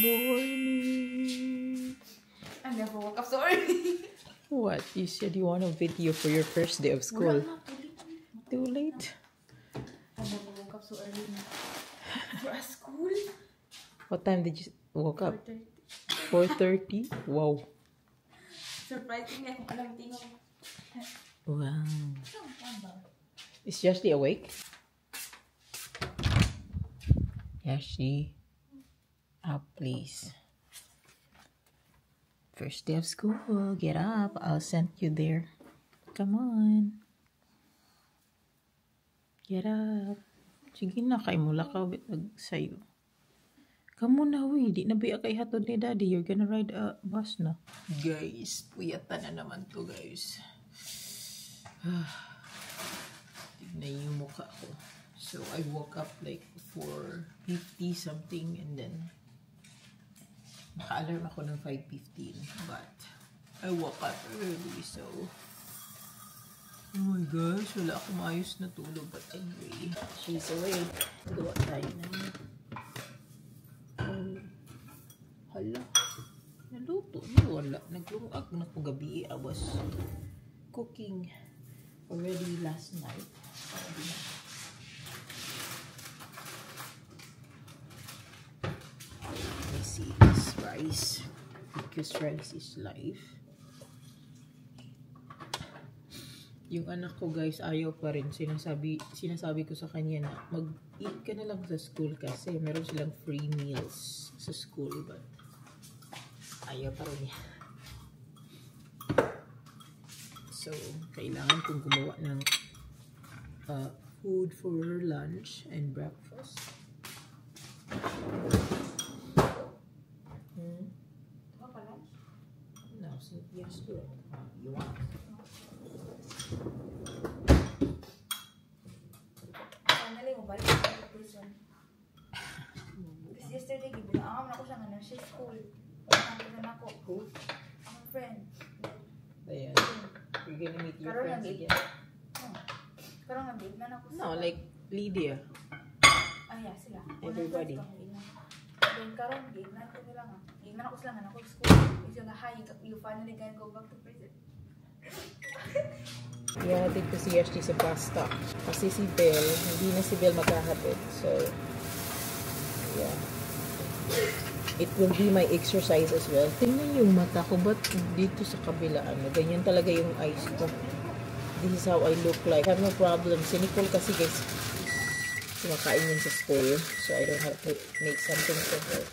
morning. I never woke up so early. What? You said you want a video for your first day of school. Too late? I never woke up so early. For a school? What time did you woke up? 4:30. 4:30? Wow. Surprisingly, akong alam tingog. Wow. Is Ashley awake? Ashley, up please. First day of school. Get up. I'll send you there. Come on. Get up. Sige na, kay mula ka sa'yo. Come on na, we. Di na ba kay hatod ni daddy? You're gonna ride a bus na. Guys, puyatan na naman to, guys. Tignan yung mukha ko. So, I woke up like 4:50 something and then naka-alarm ako ng 5:15. But, I woke up early, so oh my gosh, wala akong maayos na tulog. But anyway, she's awake. Gawa tayo na. Oh, hala. Naluto na. Wala. Naglungag na ko gabi. I was cooking already last night. Let me see this rice. Because rice is life. Yung anak ko guys, ayaw pa rin. Sinasabi ko sa kanya na mag-eat ka na lang sa school kasi meron silang free meals sa school. But ayaw pa rin niya. So, kailangan kong gumawa ng food for her lunch and breakfast. No, yes, do it. You want? Finally, mabalik ako sa prison. Kasi yesterday, gibilang ako siya nga na siya school. Pagkakulan ako. Who? Ang friend. Ayan. You're gonna meet your friends again? Karong nag-date na ako. No, like Lydia. Ah, yeah, sila. Everybody. Then karong date na ito nila nga. Ingnan ako sila nga ako school. Kasi nga, hi, you finally can go back to prison. Ihahatid ko si Ashley sa bus stop. Kasi si Belle, hindi na si Belle maghahatid. So, yeah. It will be my exercise as well. Tingnan yung mata ko. Ba't dito sa kabila? Ganyan talaga yung eyes ko. This is how I look like. I have no problem. Si Nicole kasi guys, kumakain yun sa school. So, I don't have to make something for her.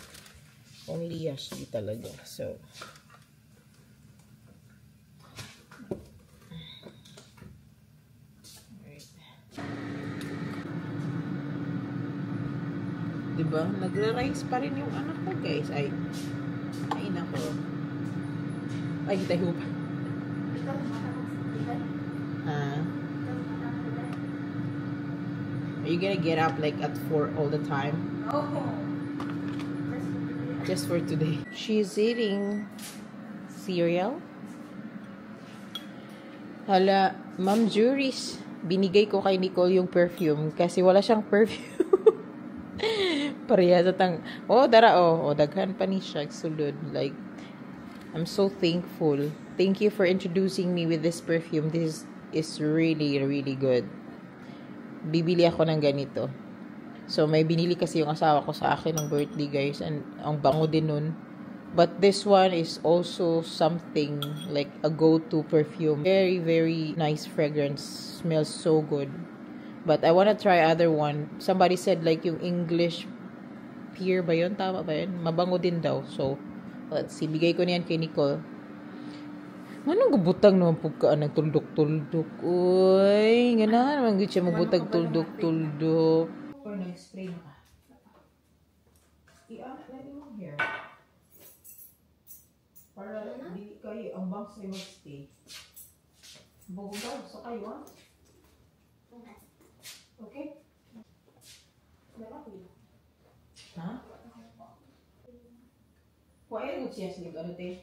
Only Ashley talaga. So, diba? Nagra-rise pa rin yung anak ko, guys. Ay nako. Ay, tayo pa. Are you gonna get up like at 4 all the time? No. Just for today. She's eating cereal. Hala, Ma'am Juris, binigay ko kay Nicole yung perfume kasi wala siyang perfume. Pareha sa tang. Oh, dara oh, daghan pa ni siya sulod. Like, I'm so thankful. Thank you for introducing me with this perfume. This is really, really good. Bibili ako ng ganito. So, may binili kasi yung asawa ko sa akin ng birthday, guys. And ang bango din nun. But this one is also something like a go-to perfume. Very, very nice fragrance. Smells so good. But I wanna try other one. Somebody said like yung English Pear ba yun? Tama ba yun? Mabango din daw. So, let's see. Bigay ko niyan kay Nicole. Anong gabutang naman pagkaan ng tuldok-tuldok? Uy, ganahan naman gud siya mabutag tuldok-tuldok. Or nag-spray na ka? I-anak na din mo here. Para hindi kayo, ang bangs ay mag-stay. Bago sa kayo, ha? Okay? Ha? Why are you siya sinig? Ano te?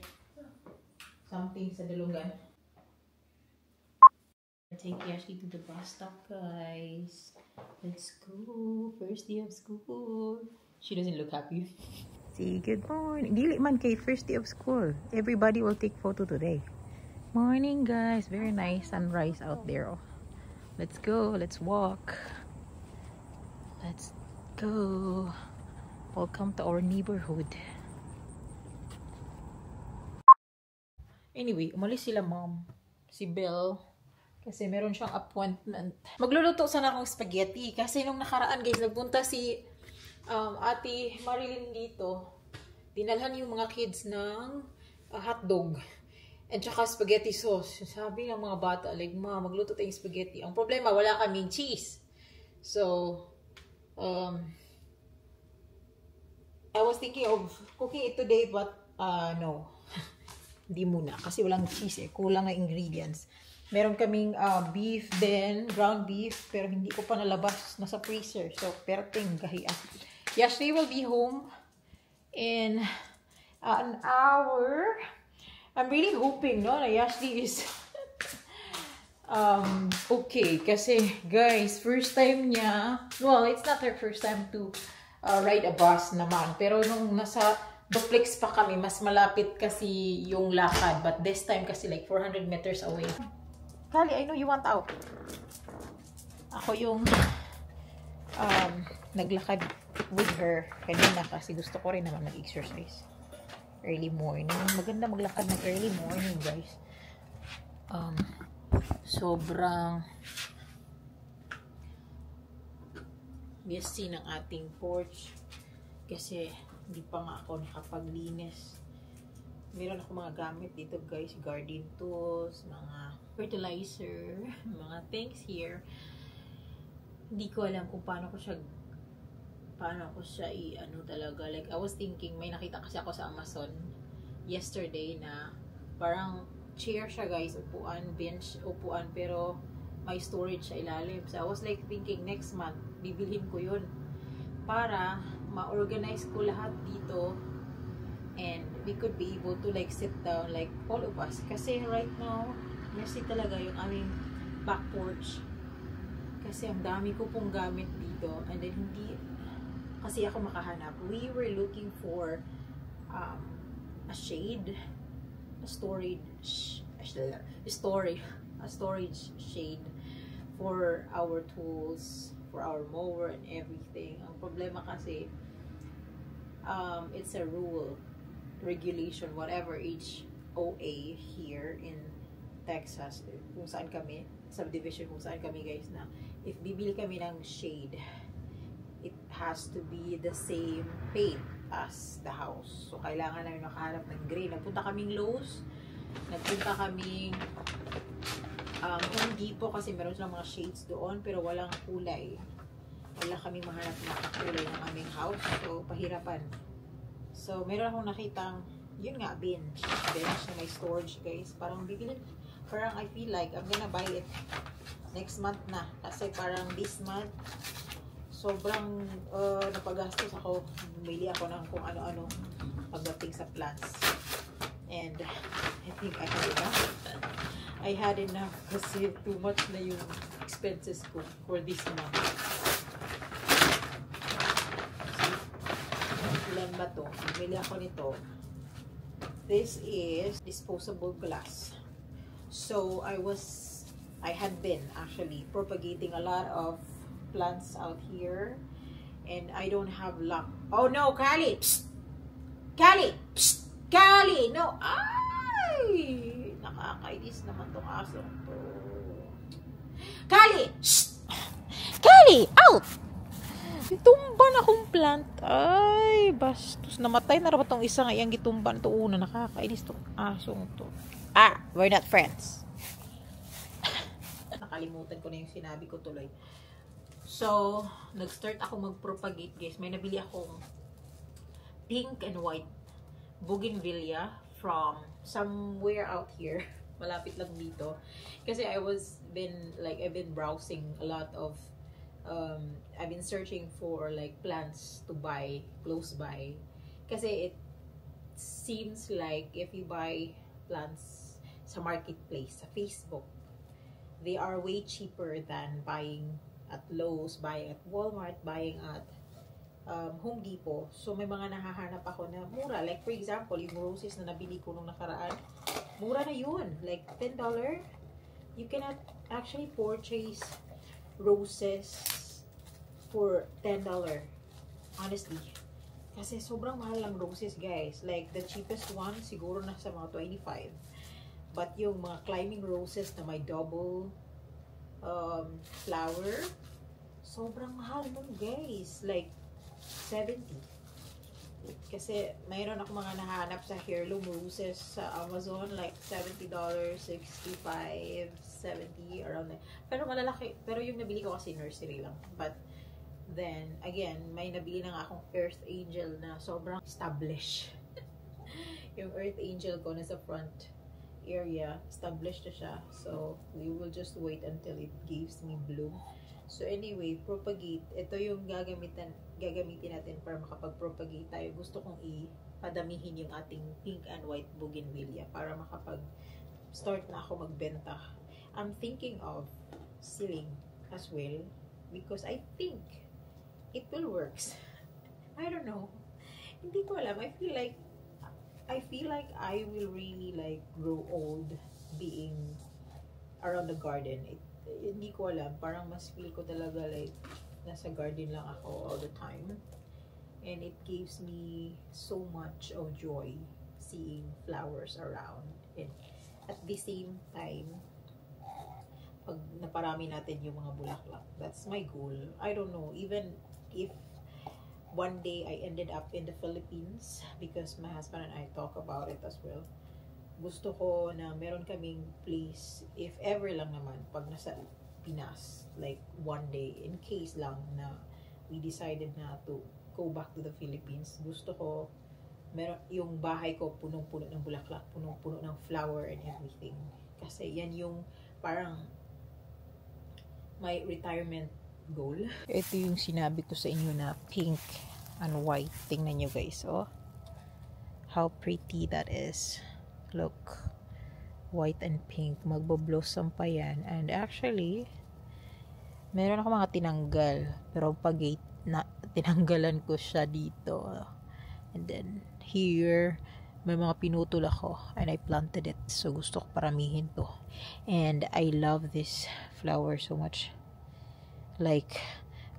Something sa dalungan. Take Ashley to the bus stop, guys. Let's go. First day of school. She doesn't look happy. Say good morning. Dili man kay first day of school. Everybody will take photo today. Morning guys. Very nice sunrise out there. Oh. Let's go. Let's walk. Let's go. Welcome to our neighborhood. Anyway, umalis sila mom. Si Belle. Kasi meron siyang appointment. Magluluto sana akong spaghetti. Kasi nung nakaraan guys, nagpunta si Ate Marilyn dito. Dinalhan yung mga kids ng hotdog. And saka spaghetti sauce. Sabi ng mga bata, like, ma, magluto tayong spaghetti. Ang problema, wala kaming cheese. So, I was thinking of cooking it today, but no. Hindi muna. Kasi walang cheese eh. Kulang na ingredients. Meron kaming beef din, ground beef, pero hindi ko pa nalabas, nasa freezer. So, perting gahian. Yashli will be home in an hour. I'm really hoping, no, na Yashli is okay. Kasi, guys, first time niya, well, it's not her first time to ride a bus naman. Pero nung nasa duplex pa kami, mas malapit kasi yung lakad. But this time kasi like 400 meters away. Kali, I know you want out. Ako yung naglakad with her kanina kasi gusto ko rin naman mag-exercise. Early morning. Maganda maglakad ng early morning, guys. Sobrang messy ng ating porch kasi hindi pa nga ako nakapaglinis. Meron ako mga gamit dito, guys. Garden tools, mga fertilizer, mga things here. Hindi ko alam kung paano ko siya i-ano talaga. Like, I was thinking, may nakita kasi ako sa Amazon yesterday na parang chair siya, guys. Upuan, bench, upuan, pero may storage sa ilalim. So, I was like thinking, next month, bibilhin ko yun para ma-organize ko lahat dito and we could be able to like sit down, like all of us. Kasi right now, messy talaga yung aming back porch. Kasi ang dami ko pong gamit dito and then hindi kasi ako makahanap. We were looking for a shade, a storage shade for our tools, for our mower and everything. Ang problema kasi it's a regulation, whatever, HOA here in Texas, kung saan kami, subdivision kung saan kami, guys, na if bibili kami ng shade, it has to be the same paint as the house. So, kailangan namin makahanap ng gray. Nagpunta kaming Lowe's, nagpunta kaming Home Depot kasi meron silang mga shades doon, pero walang kulay. Wala kaming mahanap na kulay ng aming house. So, pahirapan. So, meron akong nakitang, yun nga, bench na may storage, guys. Parang I feel like I'm gonna buy it next month na. Kasi parang this month, sobrang napagastos ako. Bumili ako ng kung ano-ano pagdating sa plants. And I think I had enough kasi too much na yung expenses ko for this month. Ilan ba to? Bumili ako nito. This is disposable glass. So I had been actually propagating a lot of plants out here and I don't have luck. Oh no, Kali! Psst! Kali! Psst! Kali! No! Ay! Nakakainis naman tong aso to. Kali! Psst! Kali! Out! Itumban akong plant. Ay, bastos. Namatay na rapat tong isa nga iyang gitumban. Ito una, nakakainis tong asong to. We're not friends. Nakalimutan ko na yung sinabi ko tuloy. So, nag-start ako mag-propagate, guys. May nabili akong pink and white bougainvillea from somewhere out here. Malapit lang dito. Kasi I've been browsing a lot of I've been searching for like plants to buy close by. Kasi it seems like if you buy plants sa marketplace, sa Facebook, they are way cheaper than buying at Lowe's, buying at Walmart, buying at Home Depot. So, may mga nahahanap ako na mura. Like, for example, yung roses na nabili ko nung nakaraan, mura na yun. Like, $10. You cannot actually purchase roses for $10. Honestly. Kasi sobrang mahal ng roses, guys. Like, the cheapest one, siguro na sa mga 25. But yung mga climbing roses na may double flower, sobrang mahal nun, guys. Like, 70. Kasi mayroon ako mga nahanap sa heirloom roses sa Amazon, like $70, $65, $70, around there. Pero malalaki. Pero yung nabili ko kasi nursery lang. But then, again, may nabili na nga akong Earth Angel na sobrang established. Yung Earth Angel ko nasa front area, established na siya. So, we will just wait until it gives me bloom. So anyway, propagate. Ito yung gagamitin natin para makapag-propagate tayo. Gusto kong ipadamihin yung ating pink and white bougainvillea para makapag-start na ako magbenta. I'm thinking of selling as well because I think it will works. I don't know. Hindi ko alam. I feel like I will really like grow old being around the garden. Hindi ko alam, parang mas feel ko talaga like nasa garden lang ako all the time, and it gives me so much of joy seeing flowers around, and at the same time pag naparami natin yung mga bulaklak. That's my goal. I don't know, even if one day I ended up in the Philippines, because my husband and I talk about it as well. Gusto ko na meron kaming place, if ever lang naman, pag nasa Pinas, like one day, in case lang na we decided na to go back to the Philippines, gusto ko, meron, yung bahay ko punong-puno ng bulaklak, punong-puno ng flower and everything. Kasi yan yung parang my retirement goal. Ito yung sinabi ko sa inyo na pink and white. Tingnan nyo guys, oh. How pretty that is. Look, white and pink, magbo-blossom pa yan. And actually, meron ako mga tinanggal, pero pag tinanggalan ko siya dito, and then here may mga pinutol ako and I planted it, so gusto ko paramihin to. And I love this flower so much, like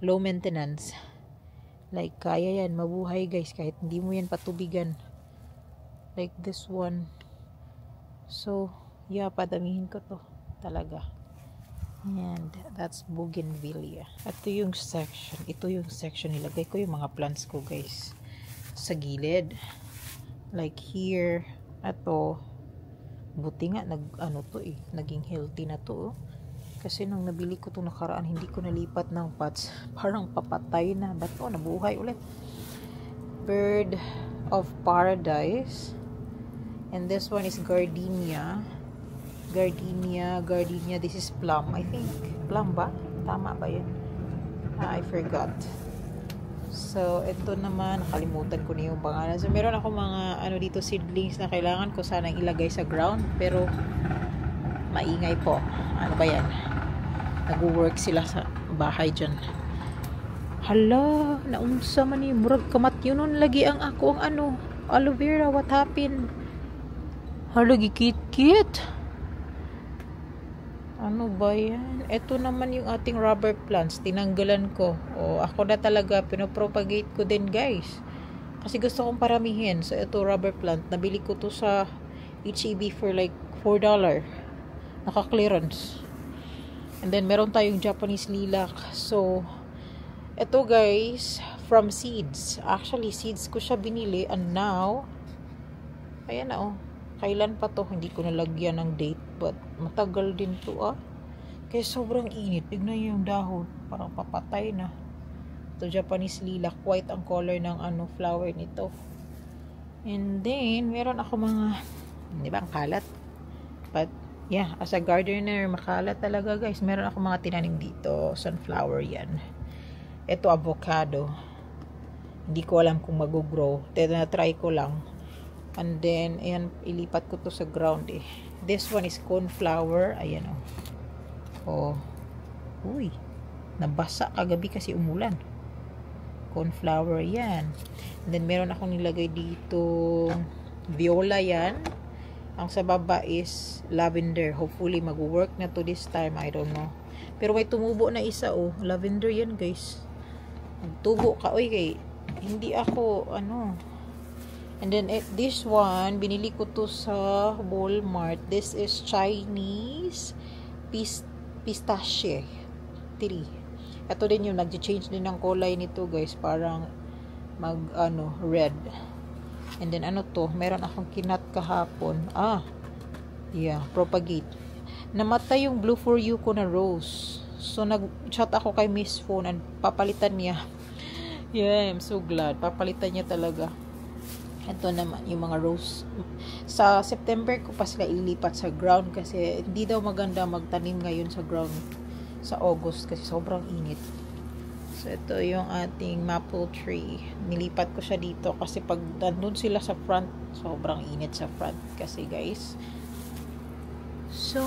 low maintenance, like kaya yan mabuhay guys kahit hindi mo yan patubigan, like this one. So, yeah, padamihin ko to talaga. And that's bougainvillea. Ito yung section. Ito yung section. Nilagay ko yung mga plants ko, guys. Sa gilid. Like here. Ito. Buti nga, naging healthy na to. Kasi nung nabili ko to nakaraan, hindi ko nalipat ng pots. Parang papatay na. Ba't nabuhay ulit? Bird of Paradise. And this one is gardenia. Gardenia. This is plum, I think. Plum ba? Tama ba yun? I forgot. So, ito naman, nakalimutan ko na yung pangalan. So, meron ako mga, dito, seedlings na kailangan ko sanang ilagay sa ground. Pero, maingay po. Ano ba yan? Nag-work sila sa bahay dyan. Hala, naunsa man yung murag kamat yun nun lagi ang ako ang aloe vera. What happened? Hala, gikit-kit. Ano ba yan? Ito naman yung ating rubber plants. Tinanggalan ko. Ako na talaga. Pinopropagate ko din, guys. Kasi gusto kong paramihin. So, ito rubber plant. Nabili ko to sa HEB for like $4. Naka-clearance. And then, meron tayong Japanese lilac. So, ito guys, from seeds. Actually, seeds ko siya binili. And now, ayan na kailan pa to, hindi ko nalagyan ng date, but matagal din to kaya sobrang init. Tignan yung dahon, parang papatay na. Ito Japanese lilac, white ang color ng flower nito. And then meron ako mga, di ba, ang kalat, but yeah, as a gardener, makalat talaga guys. Meron ako mga tinanim dito, sunflower yan. Ito avocado, hindi ko alam kung mag-grow, try ko lang. And then, ayan, ilipat ko to sa ground This one is cornflower. Ayan uy, nabasa kagabi kasi umulan. Cornflower, yan. And then, meron akong nilagay dito viola, yan. Ang sa baba is lavender. Hopefully, mag-work na to this time. I don't know. Pero may tumubo na isa, oh. Lavender yan, guys. Magtubo ka. Uy, kay, hindi ako, ano. And then, this one, binili ko to sa Walmart. This is Chinese pistache. Tiri. Ito din yung nag-change din ng kulay nito, guys. Parang red. And then, ano to? Meron akong kinat kahapon. Yeah, propagate. Namatay yung blue for you ko na rose. So, nag-chat ako kay Miss Phone and papalitan niya. Yeah, I'm so glad. Papalitan niya talaga. Ito naman, yung mga rose. Sa September ko pa sila ilipat sa ground kasi hindi daw maganda magtanim ngayon sa ground sa August kasi sobrang init. So, ito yung ating maple tree. Nilipat ko siya dito kasi pag nandun sila sa front, sobrang init sa front kasi, guys. So,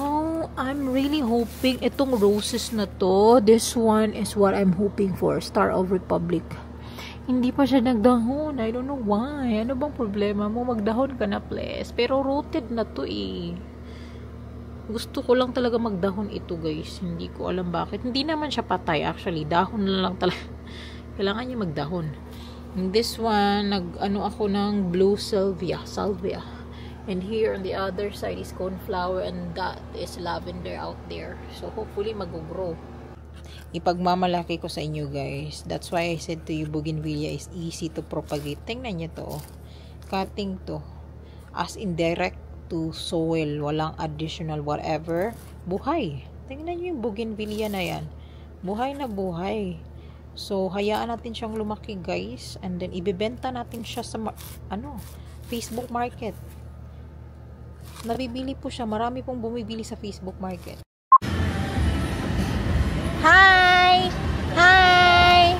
I'm really hoping itong roses na to, this one is what I'm hoping for, Star of Republic. Hindi pa siya nagdahon. I don't know why. Ano bang problema mo? Magdahon ka na, please. Pero rooted na to eh. Gusto ko lang talaga magdahon ito, guys. Hindi ko alam bakit. Hindi naman siya patay, actually. Dahon na lang talaga. Kailangan niya magdahon. This one, nag-ano ako ng blue salvia. And here on the other side is cornflower and that is lavender out there. So, hopefully, mag-grow. Ipagmamalaki ko sa inyo, guys. That's why I said to you, bougainvillea is easy to propagate. Tingnan niyo to. Cutting to. As in direct to soil, walang additional whatever, buhay. Tingnan niyo yung bougainvillea na yan. Buhay na buhay. So, hayaan natin siyang lumaki, guys. And then, ibebenta natin siya sa, Facebook market. Nabibili po siya. Marami pong bumibili sa Facebook market. Hi! Hi!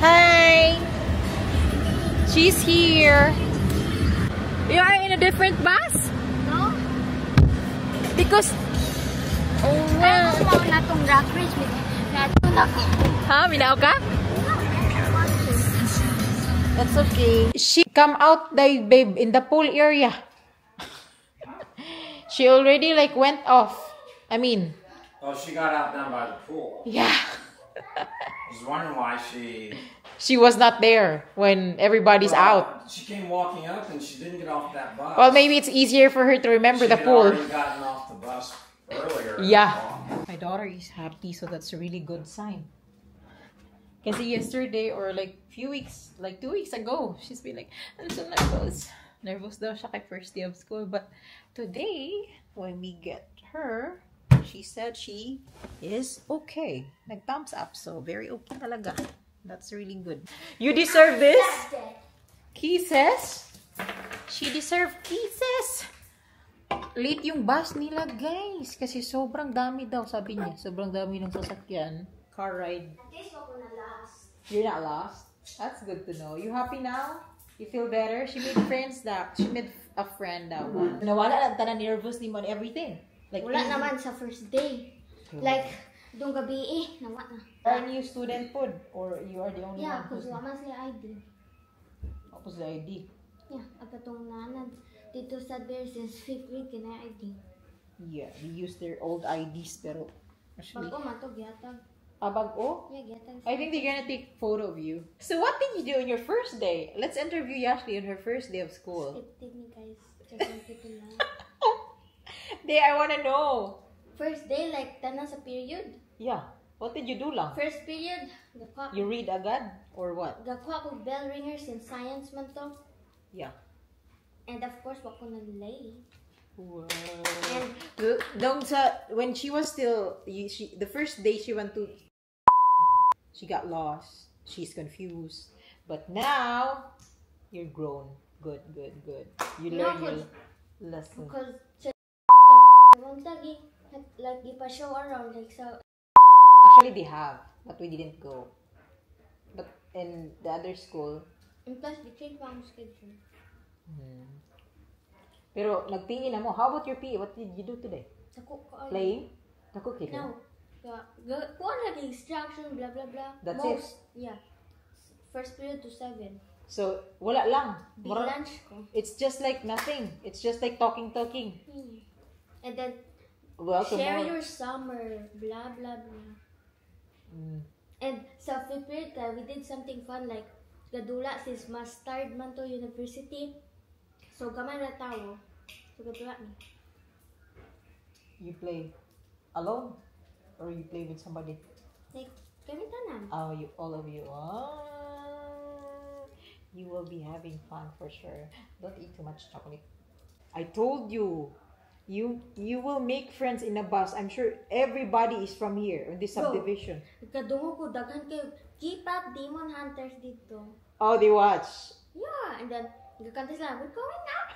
Hi! She's here. You are in a different bus? Because Ay, mo na tong rock ridge. ha, minaw ka? That's okay. She come out there, babe, in the pool area. She already like went off. I mean. Oh, she got out down by the pool. Yeah. I was wondering why She was not there when everybody's out. She came walking up and she didn't get off that bus. Well, maybe it's easier for her to remember the pool. She had already gotten off the bus earlier. Yeah. My daughter is happy, so that's a really good sign. Kasi yesterday or like 2 weeks ago, she's been like, I'm so nervous. Nervous daw siya kay first day of school. But today, when we get her, she said she is okay. Nag-thumbs up. So, very okay talaga. That's really good. You deserve this? Kisses? She deserve kisses. Late yung bus nila, guys. Kasi sobrang dami daw, sabi niya. Sobrang dami ng sasakyan. Car ride. At least ako na last. You're not lost? That's good to know. You happy now? You feel better? She made a friend that one. Nawala lang tanan nervous ni mo and everything. Like, Wala naman sa first day. Like, doon gabi nawa na. Are a new student po? Or you are the only Yeah, one? because wala sila ID. What was the ID? Yeah, apatong nanan. Dito sa there since 5th grade kina ID. Yeah, they use their old IDs pero actually... Bago man to gyatag. Bago? Yeah, gyatag. I think they're gonna take photo of you. So what did you do on your first day? Let's interview Yashli on her first day of school. Skip me guys. Just to lang. I wanna know. First day, like, tanan sa period. Yeah. What did you do lang? First period, You read agad? Or what? gakuha ko bell ringers in science man to. Yeah. And of course, wako na delay. Wow. And When she was still, the first day she went to, she got lost. She's confused. But now, you're grown. Good. You learn your lesson. because wong tagi like di pa show around like so. Actually, they have, but we didn't go. But in the other school, And plus, the change pa ang schedule. pero nagtingin na mo. How about your PE? What did you do today? Dako ko Playing? Dako kid. No. Kuha na the instruction, blah blah blah. That's Most, yeah. first period to 7. So, wala lang. Big Mura- lunch ko. It's just like nothing. It's just like talking. And then, Well, share tomorrow. your summer, blah, blah, blah. Mm. And sa fifth period, we did something fun like, gadula sis mustard man to university. So, gamay na tao. So, gadula ni. You play alone? Or you play with somebody? Like, kami tanan. Oh, you, all of you. Oh, you will be having fun for sure. Don't eat too much chocolate. I told you. You will make friends in a bus. I'm sure everybody is from here in this Bro. subdivision. Kadungo ko, daghan kayo. K-pop Demon Hunters dito. Oh, they watch. Yeah, and then, nagkakanta sila, we're going up.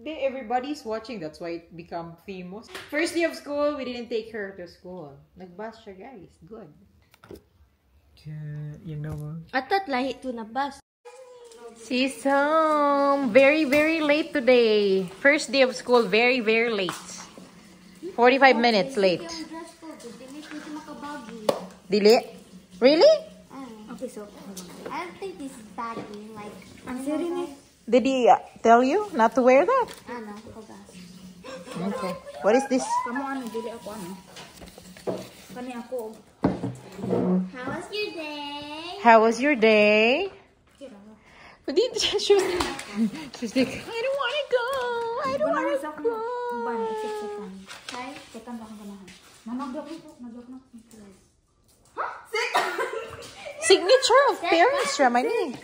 Everybody's watching. That's why it become famous. First day of school, we didn't take her to school. Nagbus siya, guys. Good. You know. Atat lahi to na bus. She's home. Very, very late today. First day of school, very, very late. 45 minutes late. Yung dress ko, dili ko makabagi. Dili? Really? Okay, so, I don't think this is baggy. Like, Did he tell you not to wear that? ano, kagas. Okay. What is this? Kamu ano, dili ako ano. Kani ako. How was your day? How was your day? She's like, I don't want to go. I don't want to go. Ban, sik-sikan. Hi. Sikan ba kang ganahan? Nanagdak nito, nagdak na. Signature of parents, Ramani.